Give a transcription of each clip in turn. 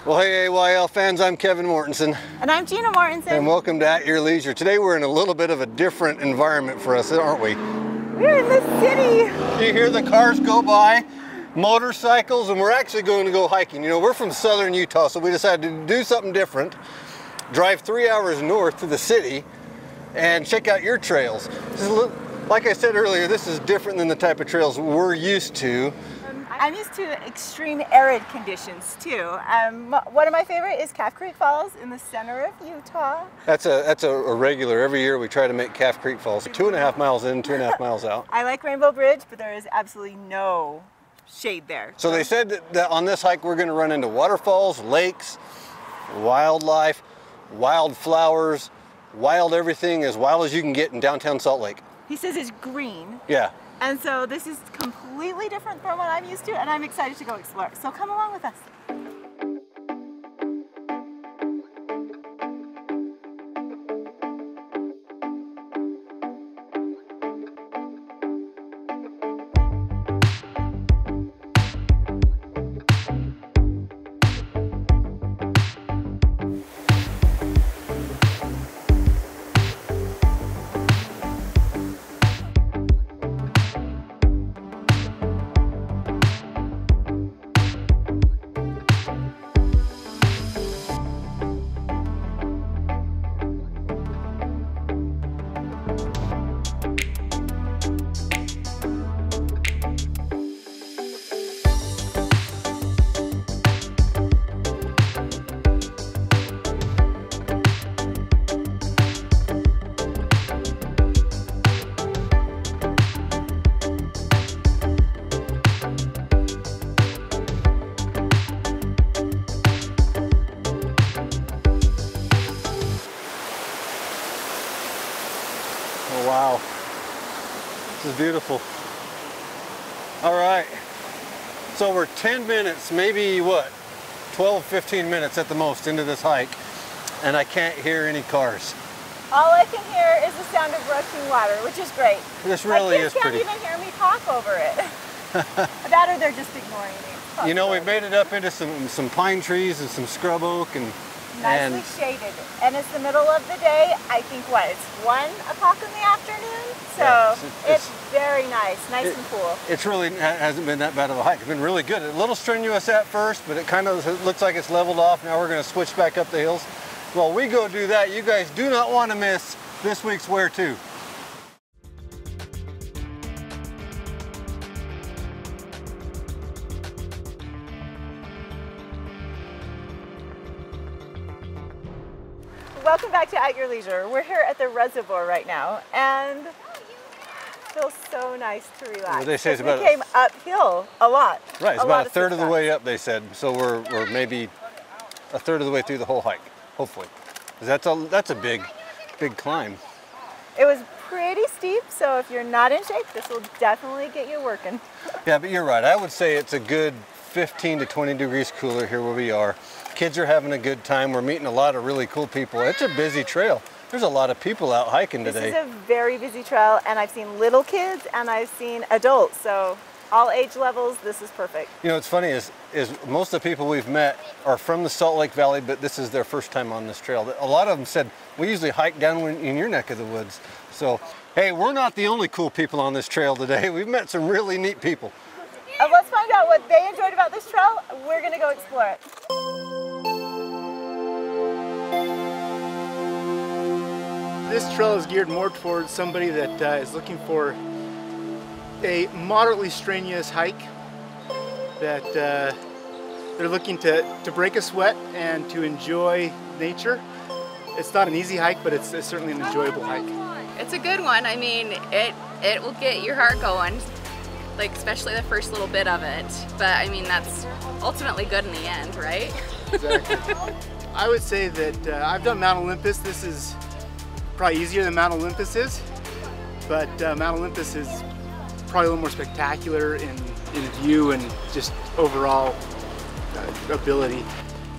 Well, hey AYL fans, I'm Kevin Mortensen. And I'm Gina Mortensen. And welcome to At Your Leisure. Today we're in a little bit of a different environment for us, aren't we? We're in the city. You hear the cars go by, motorcycles, and we're actually going to go hiking. You know, we're from southern Utah, so we decided to do something different. Drive 3 hours north to the city and check out your trails. Like I said earlier, this is different than the type of trails we're used to. I'm used to extreme arid conditions too. One of my favorite is Calf Creek Falls in the center of Utah. That's a regular. Every year we try to make Calf Creek Falls 2.5 miles in, 2.5 miles out. I like Rainbow Bridge, but there is absolutely no shade there. So they said that on this hike we're going to run into waterfalls, lakes, wildlife, wildflowers, wild everything, as wild as you can get in downtown Salt Lake. He says it's green. Yeah. And so this is completely different from what I'm used to, and I'm excited to go explore. So come along with us. Oh wow, this is beautiful. All right, so we're 10 minutes, maybe what, 12, 15 minutes at the most into this hike, and I can't hear any cars. All I can hear is the sound of rushing water, which is great. This really is pretty. My kids can't even hear me talk over it. That or they're just ignoring me. You know, we've made it up into some pine trees and some scrub oak and nicely shaded. And it's the middle of the day. I think what, it's 1 o'clock in the afternoon? So yeah, it's very nice and cool. It's really hasn't been that bad of a hike. It's been really good. A little strenuous at first, but it kind of looks like it's leveled off. Now we're going to switch back up the hills. While we go do that, you guys do not want to miss this week's Where To. Welcome back to At Your Leisure. We're here at the reservoir right now, and it feels so nice to relax. Well, they say it's about we came uphill a lot. Right, it's about a third of the way up, they said. So we're maybe a third of the way through the whole hike, hopefully. That's a big climb. It was pretty steep, so if you're not in shape, this will definitely get you working. Yeah, but you're right. I would say it's a good 15 to 20 degrees cooler here where we are. Kids are having a good time. We're meeting a lot of really cool people. It's a busy trail. There's a lot of people out hiking today. This is a very busy trail, and I've seen little kids and I've seen adults, so all age levels, this is perfect. You know, what's funny is most of the people we've met are from the Salt Lake Valley, but this is their first time on this trail. A lot of them said, we usually hike down in your neck of the woods. So, hey, we're not the only cool people on this trail today. We've met some really neat people. Let's find out what they enjoyed about this trail. We're gonna go explore it. This trail is geared more towards somebody that is looking for a moderately strenuous hike, that they're looking to break a sweat and to enjoy nature. It's not an easy hike, but it's certainly an enjoyable hike. It's a good one. I mean, it will get your heart going, like especially the first little bit of it. But I mean, that's ultimately good in the end, right? Exactly. I would say that I've done Mount Olympus. This is probably easier than Mount Olympus is, but Mount Olympus is probably a little more spectacular in view and just overall ability.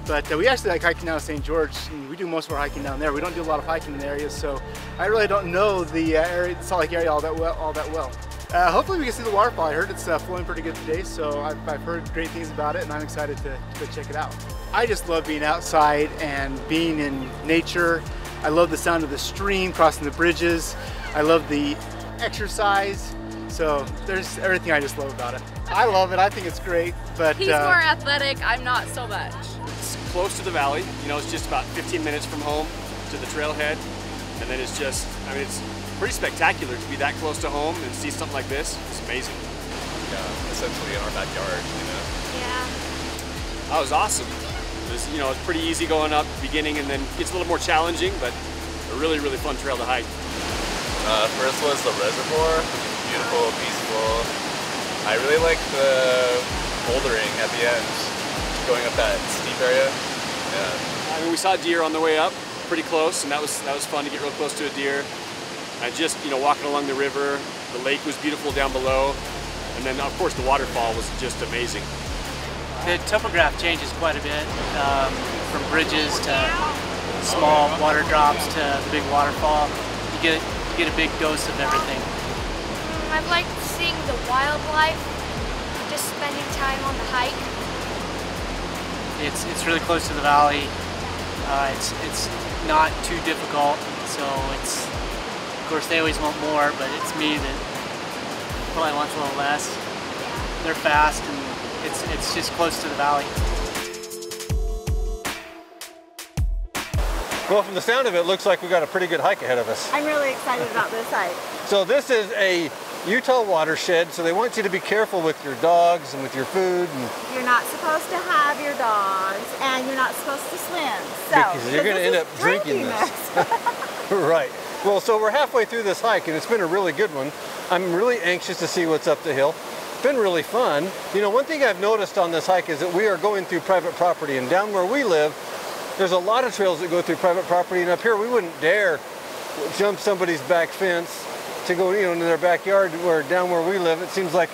But we actually like hiking down to St. George, and we do most of our hiking down there. We don't do a lot of hiking in the area, so I really don't know the area, Salt Lake area all that well. Hopefully we can see the waterfall. I heard it's flowing pretty good today, so I've heard great things about it, and I'm excited to go check it out. I just love being outside and being in nature. I love the sound of the stream, crossing the bridges. I love the exercise. So there's everything I just love about it. I love it, I think it's great, but... He's more athletic, I'm not so much. It's close to the valley, you know, it's just about 15 minutes from home to the trailhead. And then it's just, I mean, it's pretty spectacular to be that close to home and see something like this. It's amazing. Yeah, essentially in our backyard, you know? Yeah. That was awesome. It was, you know, it's pretty easy going up at the beginning and then gets a little more challenging, but a really, really fun trail to hike. First was the reservoir, beautiful, peaceful. I really like the bouldering at the end, going up that steep area. Yeah. I mean, we saw deer on the way up, pretty close, and that was fun to get real close to a deer. And just, you know, walking along the river, the lake was beautiful down below, and then of course the waterfall was just amazing. The topograph changes quite a bit, from bridges to small water drops to the big waterfall. You get a big dose of everything. I like seeing the wildlife, just spending time on the hike. It's really close to the valley. It's not too difficult, so it's, of course they always want more, but it's me that probably wants a little less. They're fast and it's just close to the valley. Well, from the sound of it, looks like we got a pretty good hike ahead of us. I'm really excited about this hike. So this is a Utah watershed, so they want you to be careful with your dogs and with your food. And You're not supposed to have your dogs, and you're not supposed to swim. So, because you're going to end up drinking this. Right. Well, so we're halfway through this hike, and it's been a really good one. I'm really anxious to see what's up the hill. It's been really fun. You know, one thing I've noticed on this hike is that we are going through private property, and down where we live, there's a lot of trails that go through private property, and up here we wouldn't dare jump somebody's back fence to go, you know, into their backyard. Where down where we live, it seems like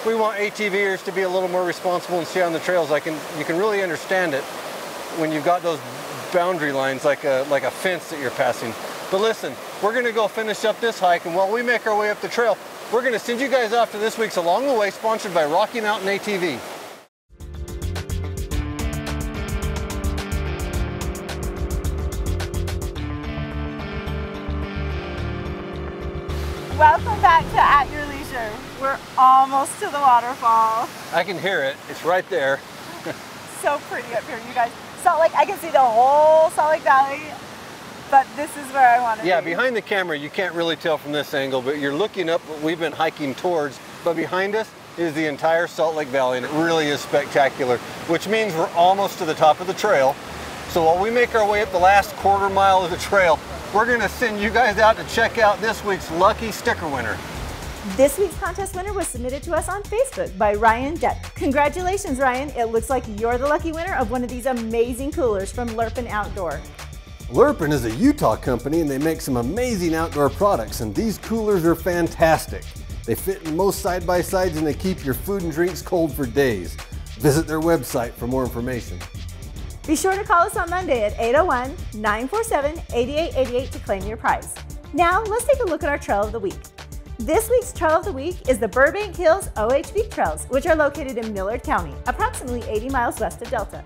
we want ATVers to be a little more responsible and stay on the trails. You can really understand it when you've got those boundary lines like a fence that you're passing. But listen, we're going to go finish up this hike, and while we make our way up the trail, we're going to send you guys off to this week's Along the Way, sponsored by Rocky Mountain ATV. Welcome back to At Your Leisure. We're almost to the waterfall. I can hear it. It's right there. So pretty up here, you guys. Salt Lake, I can see the whole Salt Lake Valley, but this is where I want to be. Yeah, behind the camera, you can't really tell from this angle, but you're looking up what we've been hiking towards, but behind us is the entire Salt Lake Valley, and it really is spectacular, which means we're almost to the top of the trail. So while we make our way up the last quarter mile of the trail, we're going to send you guys out to check out this week's lucky sticker winner. This week's contest winner was submitted to us on Facebook by Ryan Depp. Congratulations, Ryan. It looks like you're the lucky winner of one of these amazing coolers from Lurpin Outdoor. Lurpin is a Utah company, and they make some amazing outdoor products, and these coolers are fantastic. They fit in most side-by-sides, and they keep your food and drinks cold for days. Visit their website for more information. Be sure to call us on Monday at 801-947-8888 to claim your prize. Now, let's take a look at our Trail of the Week. This week's Trail of the Week is the Burbank Hills OHV Trails, which are located in Millard County, approximately 80 miles west of Delta.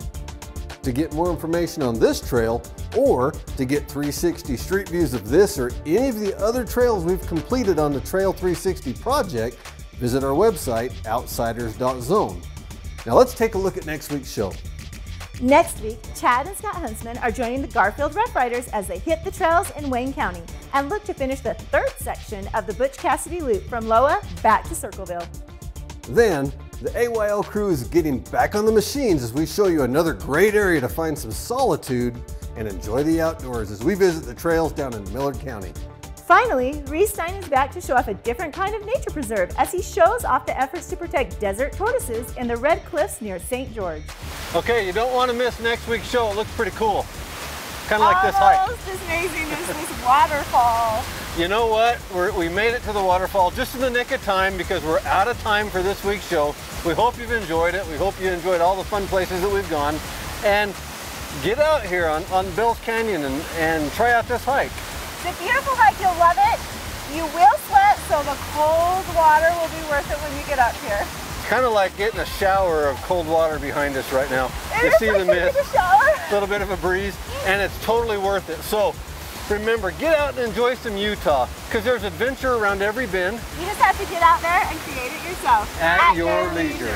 To get more information on this trail, or to get 360 street views of this or any of the other trails we've completed on the Trail 360 project, visit our website, outsiders.zone. Now let's take a look at next week's show. Next week, Chad and Scott Huntsman are joining the Garfield Rough Riders as they hit the trails in Wayne County and look to finish the third section of the Butch Cassidy Loop from Loa back to Circleville. Then, the AYL crew is getting back on the machines as we show you another great area to find some solitude and enjoy the outdoors as we visit the trails down in Millard County. Finally, Reece Stein is back to show off a different kind of nature preserve as he shows off the efforts to protect desert tortoises in the Red Cliffs near St. George. Okay, you don't want to miss next week's show. It looks pretty cool. Kind of like this hike. Almost as amazing as this waterfall. You know what? We made it to the waterfall just in the nick of time because we're out of time for this week's show. We hope you've enjoyed it. We hope you enjoyed all the fun places that we've gone. And get out here on Bill's Canyon and try out this hike. It's a beautiful hike. You'll love it. You will sweat, so the cold water will be worth it when you get up here. It's kind of like getting a shower of cold water behind us right now. You see the mist, Take a shower. a little bit of a breeze, and it's totally worth it. So remember, get out and enjoy some Utah, because there's adventure around every bend. You just have to get out there and create it yourself. At your leisure.